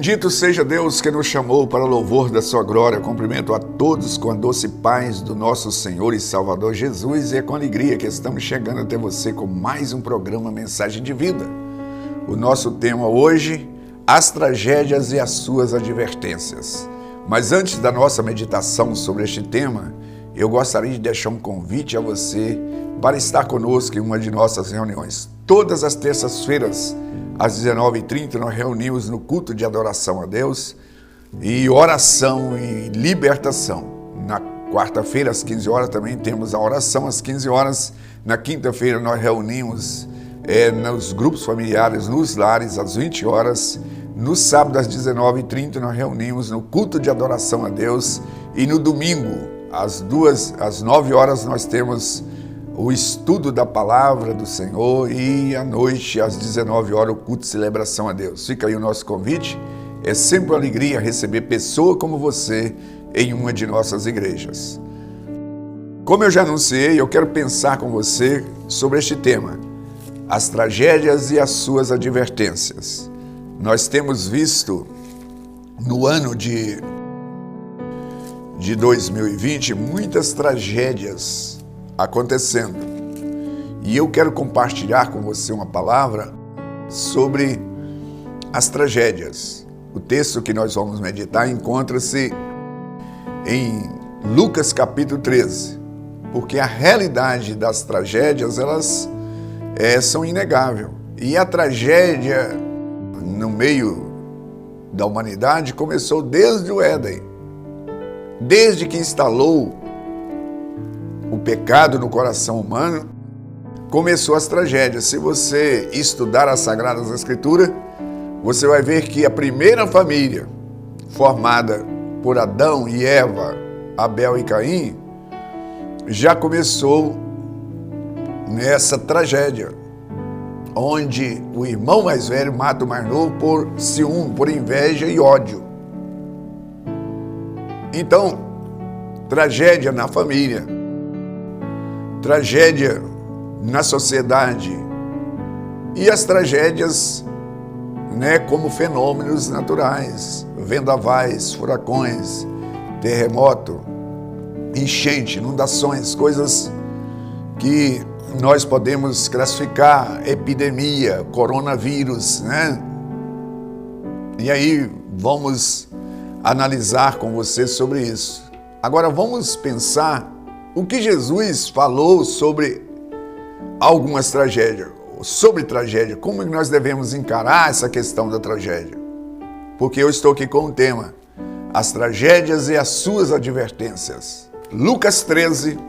Bendito seja Deus que nos chamou para louvor da sua glória. Cumprimento a todos com a doce paz do nosso Senhor e Salvador Jesus, e é com alegria que estamos chegando até você com mais um programa Mensagem de Vida. O nosso tema hoje, as tragédias e as suas advertências. Mas antes da nossa meditação sobre este tema, eu gostaria de deixar um convite a você para estar conosco em uma de nossas reuniões. Todas as terças-feiras, às 19h30, nós reunimos no culto de adoração a Deus e oração e libertação. Na quarta-feira, às 15 horas, também temos a oração às 15 horas. Na quinta-feira, nós reunimos nos grupos familiares, nos lares, às 20 horas. No sábado, às 19h30, nós reunimos no culto de adoração a Deus. E no domingo, às 9 horas, nós temos o estudo da palavra do Senhor, e à noite, às 19 horas, o culto de celebração a Deus. Fica aí o nosso convite. É sempre uma alegria receber pessoa como você em uma de nossas igrejas. Como eu já anunciei, eu quero pensar com você sobre este tema, as tragédias e as suas advertências. Nós temos visto no ano de 2020 muitas tragédias acontecendo. E eu quero compartilhar com você uma palavra sobre as tragédias. O texto que nós vamos meditar encontra-se em Lucas capítulo 13, porque a realidade das tragédias, elas são inegáveis. E a tragédia no meio da humanidade começou desde o Éden. Desde que instalou o pecado no coração humano, começou as tragédias. Se você estudar as Sagradas Escrituras, você vai ver que a primeira família, formada por Adão e Eva, Abel e Caim, já começou nessa tragédia, onde o irmão mais velho mata o mais novo por ciúme, por inveja e ódio. Então, tragédia na família, tragédia na sociedade, e as tragédias, como fenômenos naturais, vendavais, furacões, terremoto, enchente, inundações, coisas que nós podemos classificar, epidemia, coronavírus, E aí vamos analisar com você sobre isso. Agora vamos pensar o que Jesus falou sobre algumas tragédias, sobre tragédia, como nós devemos encarar essa questão da tragédia. Porque eu estou aqui com o tema, as tragédias e as suas advertências. Lucas 13,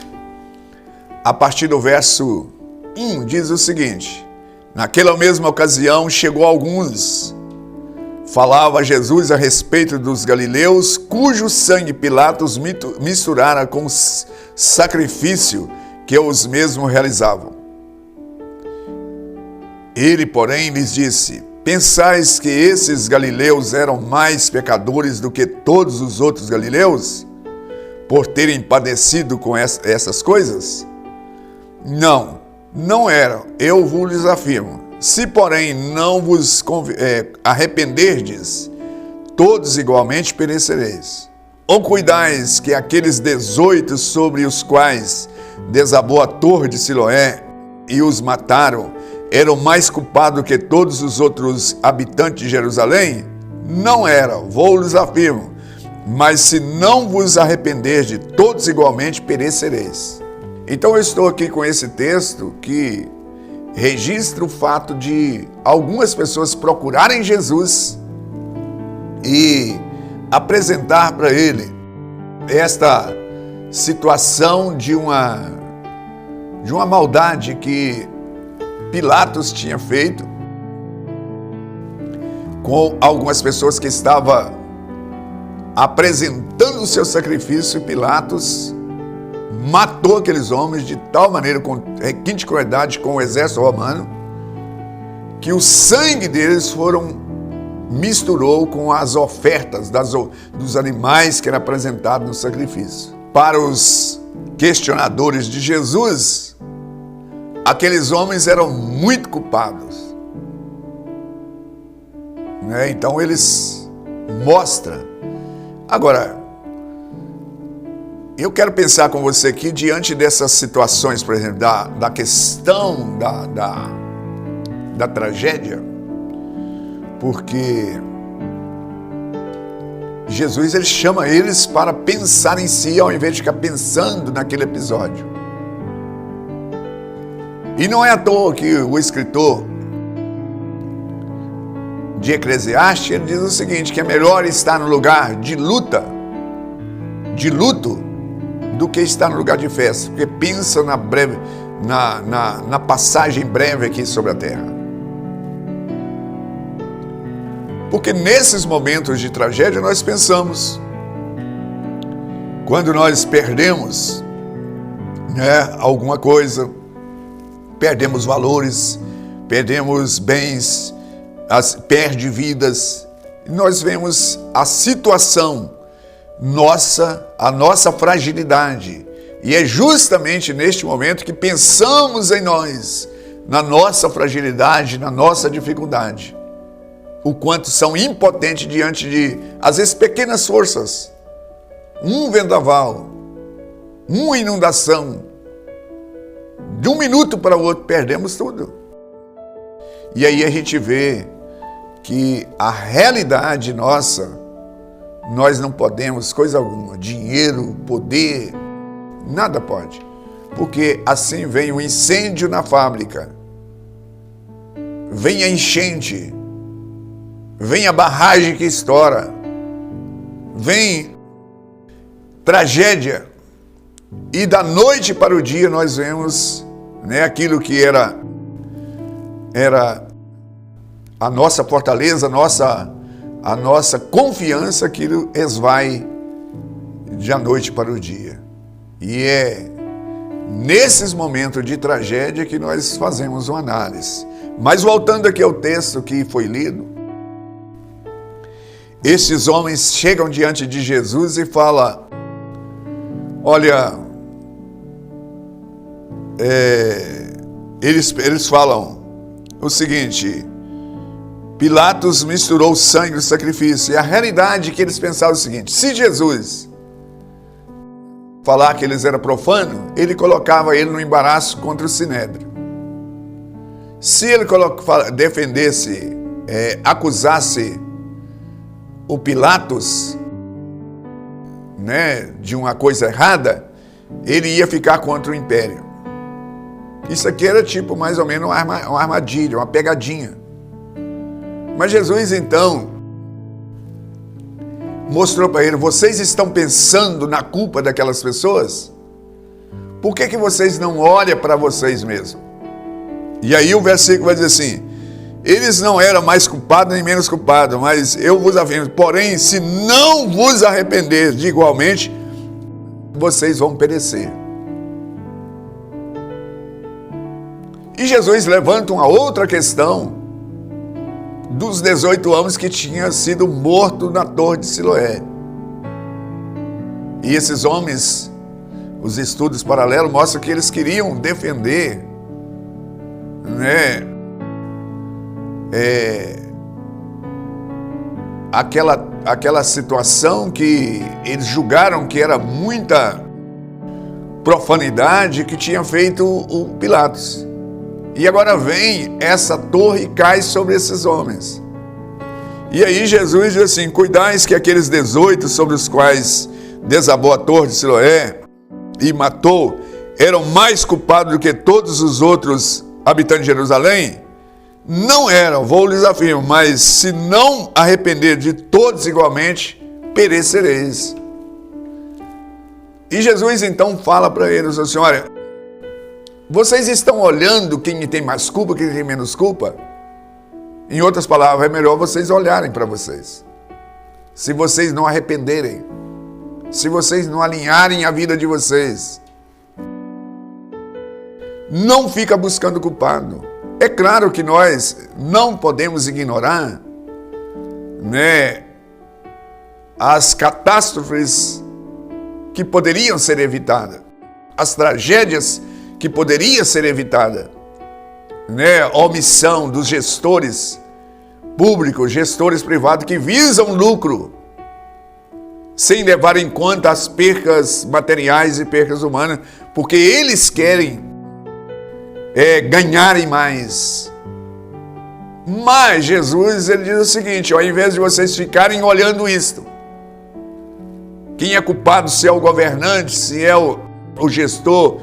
a partir do verso 1, diz o seguinte: naquela mesma ocasião chegou alguns, falava Jesus a respeito dos galileus, cujo sangue Pilatos misturara com sacrifício que os mesmos realizavam. Ele, porém, lhes disse: pensais que esses galileus eram mais pecadores do que todos os outros galileus, por terem padecido com essas coisas? Não eram, eu vos afirmo. Se, porém, não vos arrependerdes, todos igualmente perecereis. Ou cuidais que aqueles 18 sobre os quais desabou a torre de Siloé e os mataram, eram mais culpados que todos os outros habitantes de Jerusalém? Não eram, vou-lhes afirmo. Mas se não vos arrependerdes, todos igualmente perecereis. Então eu estou aqui com esse texto que registra o fato de algumas pessoas procurarem Jesus e apresentar para ele esta situação de uma maldade que Pilatos tinha feito com algumas pessoas que estavam apresentando o seu sacrifício. E Pilatos matou aqueles homens de tal maneira, com requinte de crueldade, com o exército romano, que o sangue deles misturou com as ofertas dos animais que eram apresentados no sacrifício. Para os questionadores de Jesus, aqueles homens eram muito culpados. Então eles mostra. Agora, eu quero pensar com você aqui diante dessas situações, por exemplo, da questão da tragédia, porque Jesus ele chama eles para pensar em si ao invés de ficar pensando naquele episódio. E não é à toa que o escritor de Eclesiastes ele diz o seguinte, que é melhor estar no lugar de luto, do que estar no lugar de festa, porque pensa na passagem breve aqui sobre a terra. Porque nesses momentos de tragédia nós pensamos, quando nós perdemos alguma coisa, perdemos valores, perdemos bens, perde vidas, nós vemos a situação a nossa fragilidade. E é justamente neste momento que pensamos em nós, na nossa fragilidade, na nossa dificuldade. O quanto são impotentes diante de, às vezes, pequenas forças. Um vendaval, uma inundação. De um minuto para o outro, perdemos tudo. E aí a gente vê que a realidade nossa, nós não podemos, coisa alguma, dinheiro, poder, nada pode. Porque assim vem o incêndio na fábrica, vem a enchente, vem a barragem que estoura, vem tragédia. E da noite para o dia nós vemos aquilo que era a nossa fortaleza, a nossa confiança, aquilo esvai de a noite para o dia. E é nesses momentos de tragédia que nós fazemos uma análise. Mas voltando aqui ao texto que foi lido, esses homens chegam diante de Jesus e falam, olha, eles falam o seguinte, Pilatos misturou o sangue do sacrifício. E a realidade que eles pensavam é o seguinte, se Jesus falar que eles eram profanos, ele colocava ele no embaraço contra o Sinédrio. Se ele defendesse, acusasse o Pilatos de uma coisa errada, ele ia ficar contra o império. Isso aqui era tipo mais ou menos uma armadilha, uma pegadinha. Mas Jesus então mostrou para ele, vocês estão pensando na culpa daquelas pessoas? Por que vocês não olham para vocês mesmos? E aí o versículo vai dizer assim, eles não eram mais culpados nem menos culpados, mas eu vos afirmo, porém, se não vos arrepender de igualmente, vocês vão perecer. E Jesus levanta uma outra questão dos 18 homens que tinham sido mortos na torre de Siloé. E esses homens, os estudos paralelos mostram que eles queriam defender aquela situação que eles julgaram que era muita profanidade que tinha feito o Pilatos. E agora vem essa torre e cai sobre esses homens. E aí Jesus diz assim, cuidais que aqueles 18 sobre os quais desabou a torre de Siloé e matou, eram mais culpados do que todos os outros habitantes de Jerusalém? Não eram, vou lhes afirmo, mas se não arrepender de todos igualmente, perecereis. E Jesus então fala para eles assim, olha, vocês estão olhando quem tem mais culpa, quem tem menos culpa? Em outras palavras, é melhor vocês olharem para vocês. Se vocês não arrependerem, se vocês não alinharem a vida de vocês, não fica buscando culpado. É claro que nós não podemos ignorar, as catástrofes que poderiam ser evitadas, as tragédias que poderia ser evitada, a omissão dos gestores públicos, gestores privados que visam lucro, sem levar em conta as percas materiais e percas humanas, porque eles querem ganharem mais. Mas Jesus, ele diz o seguinte: ao invés de vocês ficarem olhando isto, quem é culpado, se é o governante, se é o gestor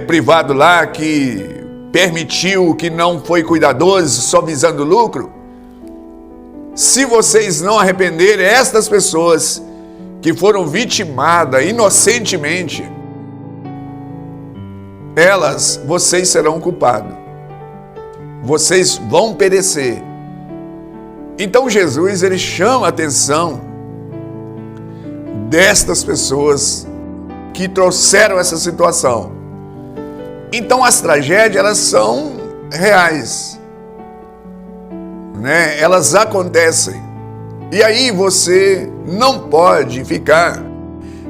privado lá que permitiu, que não foi cuidadoso, só visando lucro, se vocês não arrependerem, estas pessoas que foram vitimadas inocentemente, vocês serão culpados. Vocês vão perecer. Então Jesus, ele chama a atenção destas pessoas que trouxeram essa situação. Então as tragédias, elas são reais, né? Elas acontecem. E aí você não pode ficar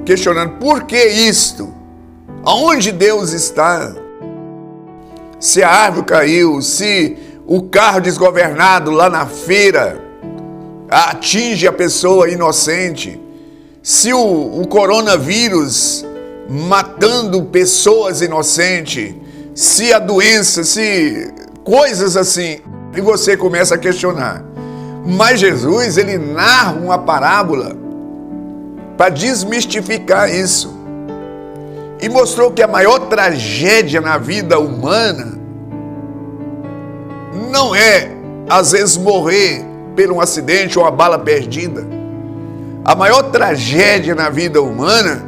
questionando por que isto? Aonde Deus está? Se a árvore caiu, se o carro desgovernado lá na feira atinge a pessoa inocente, se o coronavírus matando pessoas inocentes, se a doença, se coisas assim, e você começa a questionar. Mas Jesus, ele narra uma parábola para desmistificar isso. E mostrou que a maior tragédia na vida humana não é, às vezes, morrer por um acidente ou uma bala perdida. A maior tragédia na vida humana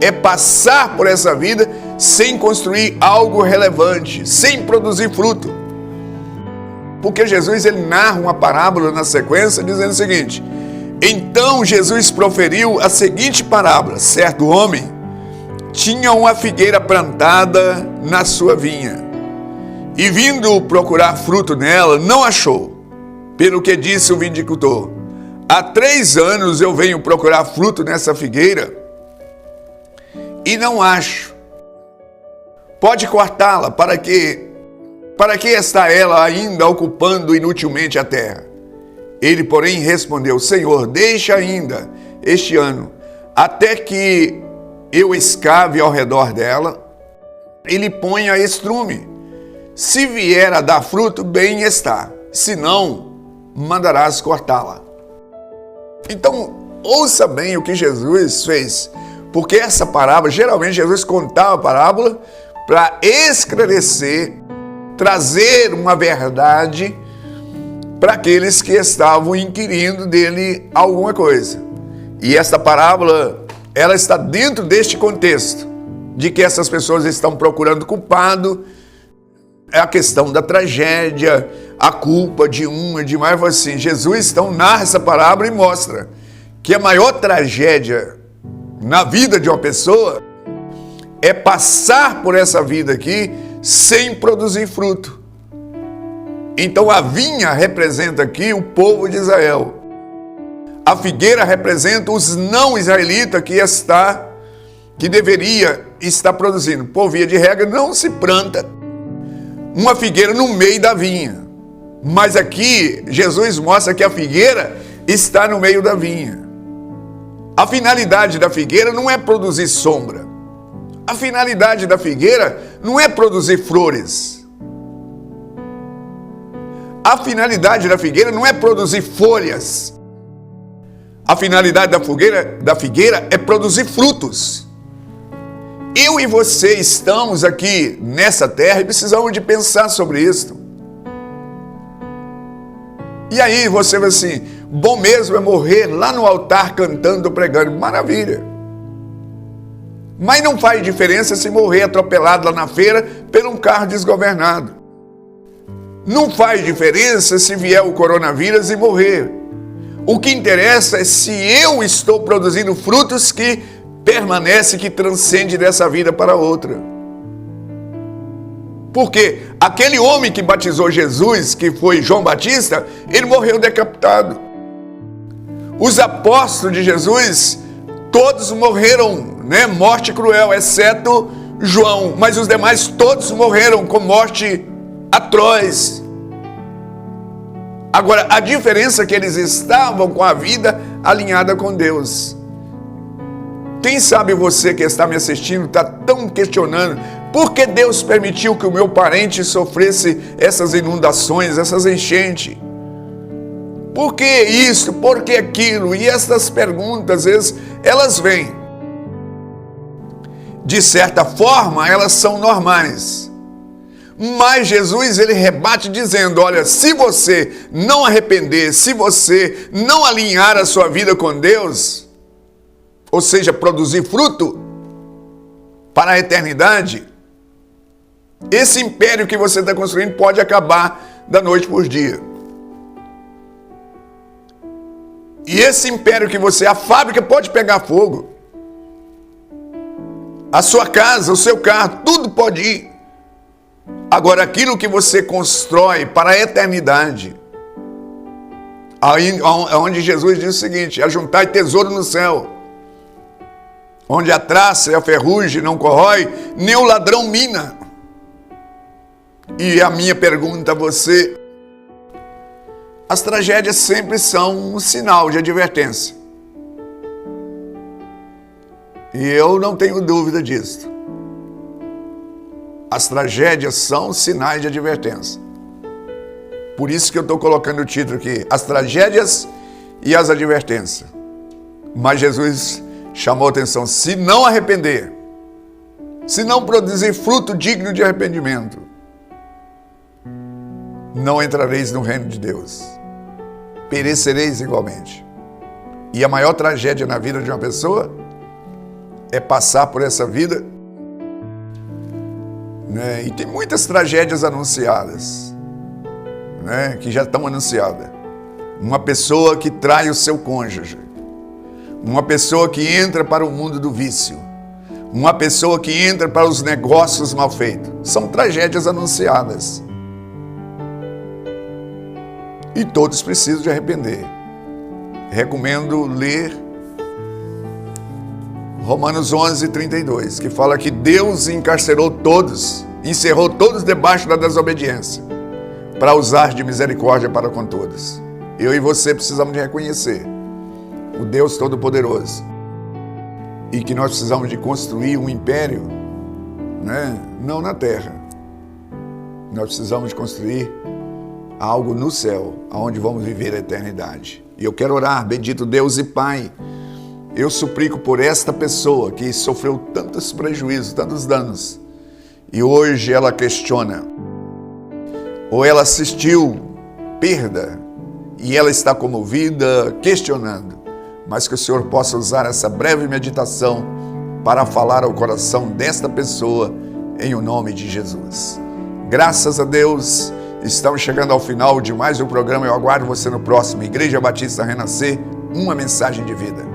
é passar por essa vida sem construir algo relevante, sem produzir fruto. Porque Jesus, ele narra uma parábola na sequência dizendo o seguinte: então Jesus proferiu a seguinte parábola: certo homem tinha uma figueira plantada na sua vinha, e vindo procurar fruto nela, não achou. Pelo que disse o viticultor: há 3 anos eu venho procurar fruto nessa figueira e não acho. Pode cortá-la, para que está ela ainda ocupando inutilmente a terra? Ele, porém, respondeu: Senhor, deixa ainda este ano, até que eu escave ao redor dela e lhe ponha estrume. Se vier a dar fruto, bem está. Se não, mandarás cortá-la. Então, ouça bem o que Jesus fez. Porque essa parábola, geralmente Jesus contava a parábola para esclarecer, trazer uma verdade para aqueles que estavam inquirindo dele alguma coisa. E essa parábola, ela está dentro deste contexto, de que essas pessoas estão procurando culpado, é a questão da tragédia, a culpa de uma e de mais. Assim, Jesus então narra essa parábola e mostra que a maior tragédia na vida de uma pessoa é passar por essa vida aqui sem produzir fruto. Então a vinha representa aqui o povo de Israel. A figueira representa os não israelitas que deveria estar produzindo. Por via de regra, não se planta uma figueira no meio da vinha. Mas aqui, Jesus mostra que a figueira está no meio da vinha. A finalidade da figueira não é produzir sombra. A finalidade da figueira não é produzir flores. A finalidade da figueira não é produzir folhas. A finalidade da figueira é produzir frutos. Eu e você estamos aqui nessa terra e precisamos de pensar sobre isso. E aí você vai assim, bom mesmo é morrer lá no altar cantando, pregando, maravilha. Mas não faz diferença se morrer atropelado lá na feira por um carro desgovernado. Não faz diferença se vier o coronavírus e morrer. O que interessa é se eu estou produzindo frutos que permanecem, que transcendem dessa vida para outra. Porque aquele homem que batizou Jesus, que foi João Batista, ele morreu decapitado. Os apóstolos de Jesus, todos morreram, né, morte cruel, exceto João. Mas os demais todos morreram com morte atroz. Agora, a diferença é que eles estavam com a vida alinhada com Deus. Quem sabe você que está me assistindo está tão questionando por que Deus permitiu que o meu parente sofresse essas inundações, essas enchentes? Por que isso? Por que aquilo? E essas perguntas, às vezes, elas vêm. De certa forma, elas são normais. Mas Jesus, ele rebate dizendo, olha, se você não arrepender, se você não alinhar a sua vida com Deus, ou seja, produzir fruto para a eternidade, esse império que você está construindo pode acabar da noite por dia. E esse império que você, a fábrica pode pegar fogo. A sua casa, o seu carro, tudo pode ir. Agora, aquilo que você constrói para a eternidade, onde Jesus diz o seguinte, ajuntai tesouro no céu, onde a traça e a ferrugem não corrói, nem o ladrão mina. E a minha pergunta a você, as tragédias sempre são um sinal de advertência. E eu não tenho dúvida disso. As tragédias são sinais de advertência. Por isso que eu estou colocando o título aqui, as tragédias e as advertências. Mas Jesus chamou a atenção, se não arrepender, se não produzir fruto digno de arrependimento, não entrareis no reino de Deus. Perecereis igualmente. E a maior tragédia na vida de uma pessoa é passar por essa vida, né? E tem muitas tragédias anunciadas, né? Que já estão anunciadas. Uma pessoa que trai o seu cônjuge, uma pessoa que entra para o mundo do vício, uma pessoa que entra para os negócios mal feitos. São tragédias anunciadas. E todos precisam de arrepender. Recomendo ler Romanos 11:32, que fala que Deus encarcerou todos, encerrou todos debaixo da desobediência, para usar de misericórdia para com todos. Eu e você precisamos de reconhecer o Deus Todo-Poderoso e que nós precisamos de construir um império, né? Não na terra. Nós precisamos de construir algo no céu, onde vamos viver a eternidade. E eu quero orar, bendito Deus e Pai, eu suplico por esta pessoa que sofreu tantos prejuízos, tantos danos, e hoje ela questiona, ou ela assistiu perda, e ela está comovida, questionando, mas que o Senhor possa usar essa breve meditação para falar ao coração desta pessoa, em o nome de Jesus. Graças a Deus, estamos chegando ao final de mais um programa. Eu aguardo você no próximo. Igreja Batista Renascer, uma mensagem de vida.